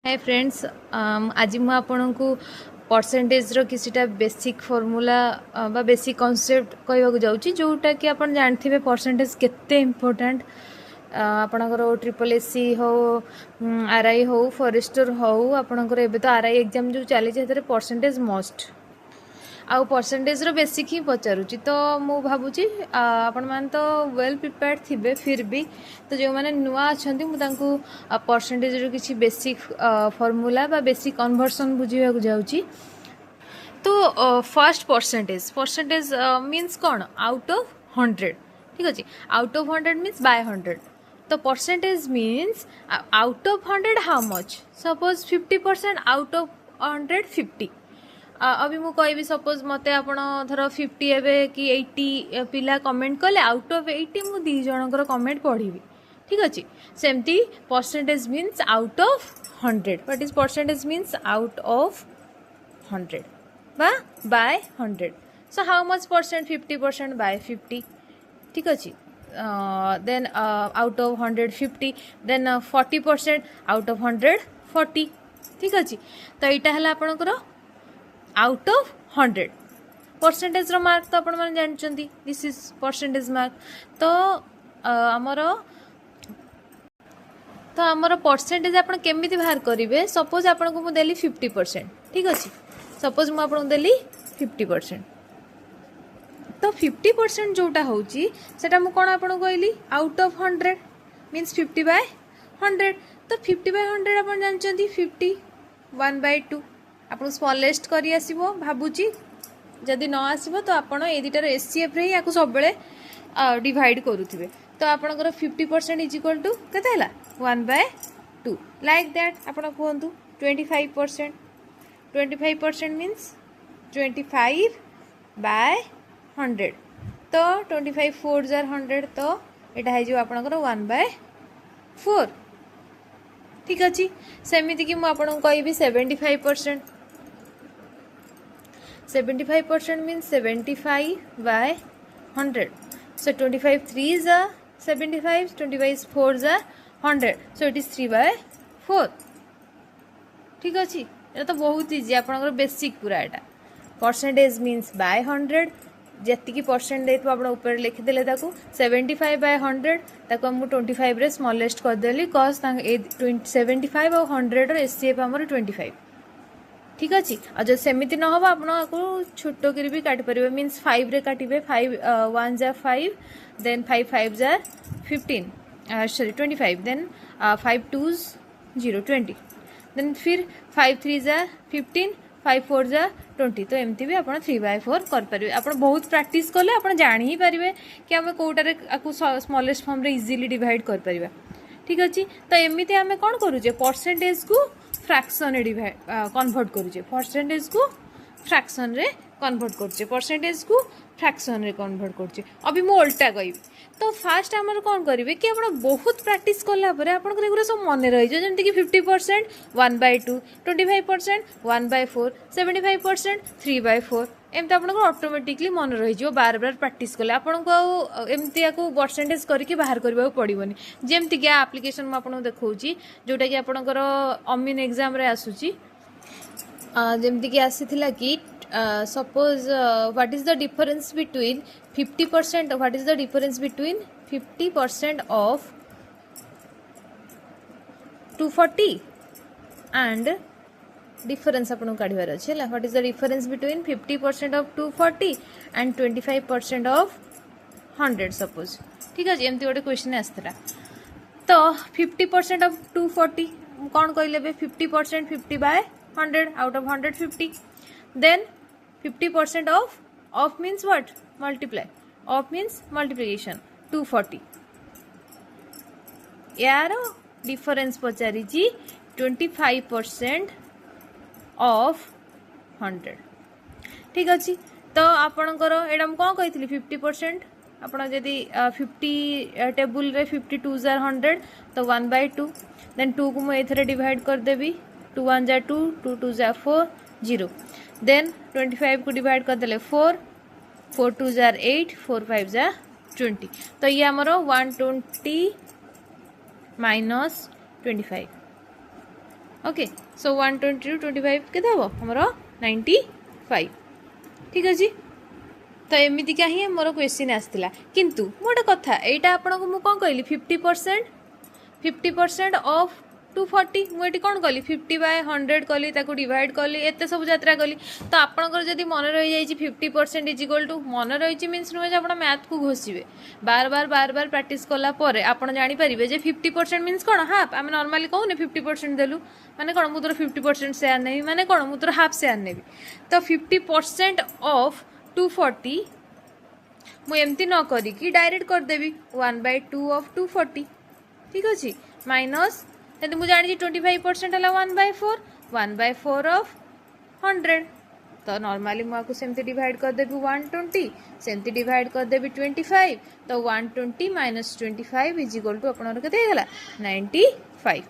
Hi friends, आज मुझे आपन को परसेंटेज रो किसीटा बेसिक फॉर्मूला बा बेसिक कॉन्सेप्ट कहवाक जाऊँगी जोटा कि आप जानते परसेंटेज केते इम्पोर्टेंट आपणकर ट्रिपल एससी हो आरआई हो फॉरेस्टर हो आपणकर एबे तो आरआई एग्जाम जो चली परसेंटेज मस्ट आउ परसेंटेज रो बेसिक ही पचारुची तो मु भावुची आपण मान तो वेल प्रिपेयर्ड थिबे फिर भी तो जो माने नुआ अछंती मु तांकू परसेंटेज रो किछि बेसिक फॉर्मूला बा बेसिक कन्वर्सन बुझिया को जाउची। तो फर्स्ट परसेंटेज मीन्स कौन आउट ऑफ 100 ठीक अछि। आउट ऑफ 100 मीन्स बाय 100 तो percentage means out of 100 how much suppose 50% out of 100 50 अभी मु कहबी सपोज मते आपण धर 50 एबे कि 80 पिला कमेंट कले आउट ऑफ 80 मु दी जनकर कमेंट पढ़ीबी ठीक अछि। सेमती percentage means out of 100 what is percentage means out of 100 बा by 100 so how much percent 50% by 50 ठीक अछि। Then out of 100 50 then 40% out of 100 40 ठीक अछि। तो एटा हला आपनकर आउट ऑफ 100 परसेंटेज रो मार्क तो आपण माने जानचंदी दिस इज परसेंटेज मार्क। तो आमर परसेंटेज आपण केमिति बाहर करिवे सपोज आपण को मु देली 50% ठीक अछि। सपोज मु आपण को देली 50% तो 50% जोटा होची सेटा मु कोन आपण को कहली आउट ऑफ 100 मींस 50 बाय 100 तो 50 बाय 100 आपण जानचंदी 50 1/2 आपन स्मॉलेस्ट करी आसीबो भाबुची जदि न आसीबो तो आपण ए दिटार एचसीएफ रे याकू सब बेले डिवाइड करूथिबे तो आपनकर 50% इज इक्वल टू केते हला 1/2 लाइक दैट आपण कहंतु 25% मींस 25 बाय 100 तो 25 4 जार 100 तो एटा है जो आपनकर 1/4 ठीक अछि। सेमिति कि मु आपण कहबी 75% means 75 by 100 so 25 3s are 75 25 4s are 100 so it is 3/4 ठीक अछि। एटा तो बहुत इजी आपनकर बेसिक पूरा एटा परसेंटेज मीन्स बाय 100 जति की परसेंट देतो आपण ऊपर लिखि देले ताको 75 by 100 ताको हम 25 रे स्मॉलेस्ट कर देली cos 75 और 100 रो एचसीएफ हमर 25 ठीक अछि। आ जो सेमिति न होबा आपण को छोटो करी भी काट परिबे मींस 5 रे काटिबे 5 1 जा 5 देन 5 5 जा 15 सॉरी 25 देन 5 2s 0 20 देन फिर 5 3 जा 15 5 4 जा 20 तो एमती भी आपण 3/4 कर परिबे। आपण बहुत प्रैक्टिस करले आपण जानि ही परिबे कि हम कोटारे आकु स्मॉलेस्ट फॉर्म रे इजीली डिवाइड कर परिबा ठीक अछि। तो एमिति हमें कोन करूजे परसेंटेज को फ्रैक्शन रे कन्वर्ट करूचे परसेंटेज को फ्रैक्शन रे कन्वर्ट करूचे परसेंटेज को फ्रैक्शन रे कन्वर्ट करूचे। अभी मु उल्टा कहबी तो फास्ट हमर कोन करिवे कि आपण बहुत प्रैक्टिस करला परे आपण को एगुरा सब मन रहि जे जेंति कि 50% 1/2 25% 1/4 75% 3/4 एमती आपण को ऑटोमेटिकली मन रहि जो बार बार प्रैक्टिस करले आपण को एमती याकू परसेंटेज करके बाहर करबा पड़िबोनी जेमती कि एप्लीकेशन म आपण देखौची जोटा कि आपणकर अमीन एग्जाम रे आसुची जेमती कि आसीथिला कि suppose what is the difference between 50% what is the difference between 50% of 240 and difference आपन काढिबार अछि ला what is the difference between 50% of 240 and 25% of 100 suppose ठीक अछि। एमती गोटे क्वेश्चन आस्तरा तो 50% of 240 कोन कहले बे 50% 50 by 100 out of 150 then 50% of means what multiply of means multiplication 240 यार difference पचारी ji 25% of 100 ठीक अछि। तो आपणकर एडा हम कोन कहितली 50% आपण जदी 50 टेबल रे 52 जार 100 तो 1/2 देन 2 को मैं एथरे डिवाइड कर देबी 2 1 जा 2 2 2 जा 4 0 देन 25 को डिवाइड कर देले 4 4 2 जार 8 4 5 जा 20 तो ये हमरो 120 माइनस 25 ओके सो 120 ରୁ 25 केते हबो हमरो 95 ठीक अछि तो एमितिका ही मोर क्वेश्चन आसला किंतु मोटे कथा एटा आपन को मु कोन कहली 50% ऑफ 240 मुझे कौन कली 50/100 कली ताको डिवाइड कली एत सब यात्रा कली तो आपंकर जब मन रही जाइए 50% इज इक्वल टू मन रही मीनस नुहे आप मैथ को घोषे बार बार प्रैक्टिस कलापर आप जानीपारे 50% मीनस कौन हाफ आम नॉर्मली कहूने 50% देलु माने कौन मुझे 50% शेयर नेबी माने कौन मुझे हाफ शेयर नेबी तो 50% ऑफ 240 मुझे न करी डायरेक्ट करदेवी 1/2 ऑफ 240 ठीक अच्छे माइनस तो मुझे जानी 25% है 1/4 1/4 ऑफ 100 तो नॉर्मली मुझे सेमती डिवाइड करदेवी 120 सेमती डिवाइड करदेवी 25 तो 120 माइनस 25 इज इक्वल टू अपन के 95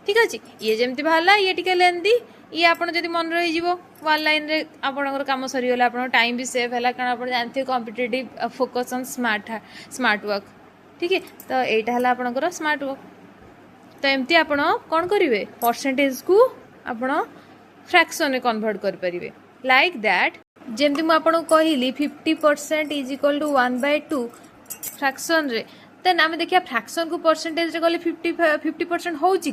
ठीक अच्छे ये जमी बाहर ये टी लेंदी ये आपड़ जब मन रही वन लाइन रे आपंकर कम सरीगला आप टाइम भी सेव है कारण आप जानते competitive focus on smart work ठीक है तो यहाँ है आपंकर स्मार्ट वर्क तो एमती आपण कौन करेंगे परसेंटेज को आपण फ्रैक्शन में कन्वर्ट करेंगे लाइक दैट जमती मुझे कहली 50% इज इक्वल टू 1/2 फ्रैक्शन रे देन आम देखिए फ्रैक्शन को परसेंटेज रे गले 50% हो कि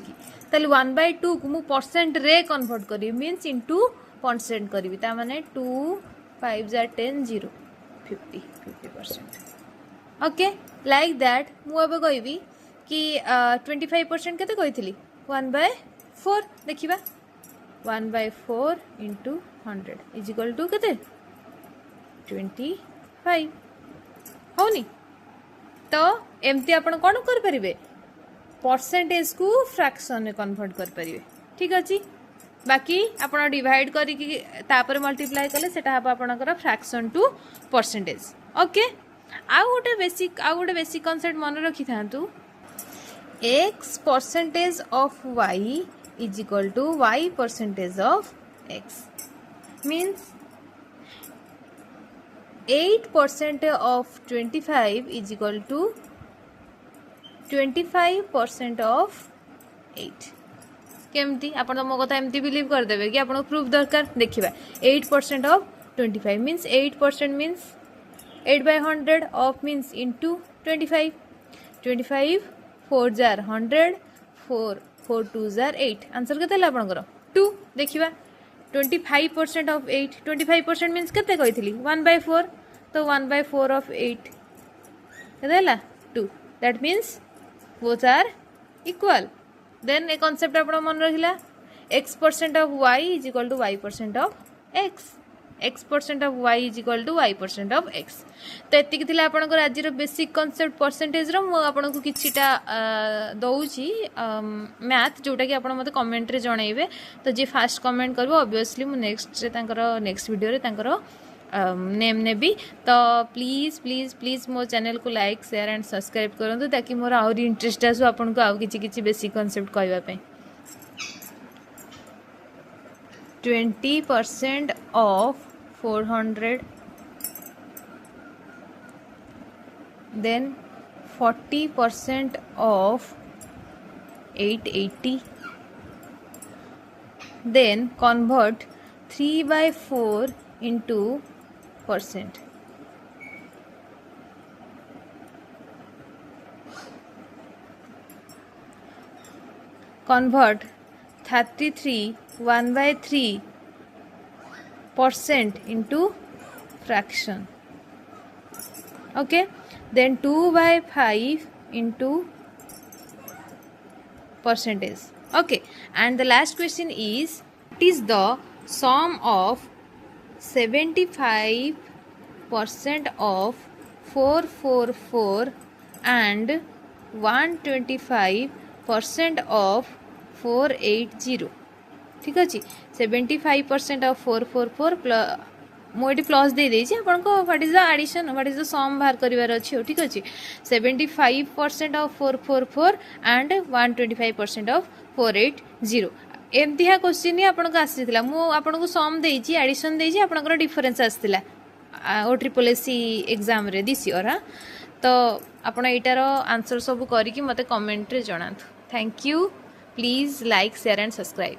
1/2 को मु परसेंट रे कन्वर्ट करी मीन्स इनटू परसेंट करी माने 2 5 10 0 50% ओके लाइक दैट मुझे कहबी कि 25% केते कही 1/4 देखिबा 1/4 इंटू 100 इज इक्वल टू केते 25 होनी तो एमती आपण कौन करें परसेंटेज को फ्रैक्शन में कन्वर्ट करेंगे ठीक अच्छे बाकी आप डिवाइड कर मल्टीप्लाई कले सेटा हम आपणकर फ्रैक्शन टू परसेंटेज ओके आउ गोटे बेसिक कॉन्सेप्ट मन रखी था x percentage of y is equal to y percentage of x means 8% of 25 is equal to 25% of 8 केमती आप मो कथा एमती बिलीव करदेवे कि आपको प्रूफ दरकार देखिबा 8% of 25 means 8% means 8/100 of means into 25 4 jar 100 4 2 jar 8 answer केते आपनकर 2 देखिबा 25% ऑफ 8 25% मीन्स केते कहितली 1/4 तो 1/4 ऑफ 8 केते हला 2 that means both are equal then a concept आपण मन रखिला x% of y is equal to y% of x x% of y is equal to y% of x तो एतिक थिला आपनकर आज बेसिक कांसेप्ट परसेंटेज रो मु आपनको किछिटा दउची मैथ जोटा कि आपण मते कमेंट रे जणाइबे तो जे फास्ट कमेंट करबो ऑब्वियसली मु नेक्स्ट रे तांकर नेक्स्ट वीडियो रे तांकर नेम नेबी तो प्लीज प्लीज प्लीज मो चैनल को लाइक शेयर एंड सब्सक्राइब करंतु ताकि मोर आउर इंटरेस्ट आसु आपनको आउ किछि बेसिक कांसेप्ट कहबा पे 20% of 400 then 40% of 880 then convert 3/4 into percent convert 33 1/3% into fraction okay then 2/5 into percentage okay and the last question is what is the sum of 75% of 444 and 125% of 480 ठीक अच्छे 75% of 444 मुझे plus दे देछि आपनको what is the addition what is the sum बाहर करिवार अछि ठीक अच्छे 75% ऑफ 444 एंड 125% ऑफ 480 एमती हाँ क्वेश्चन ही आपको आसीला मु आपको सम देछि एडिशन देछि आपनकर डिफरेंस आसीला OSSC एग्जाम रे दिस ईयर हाँ तो आपण एटार आंसर सब करिकि मते कमेंट रे जणातु thank you Please like, share and subscribe.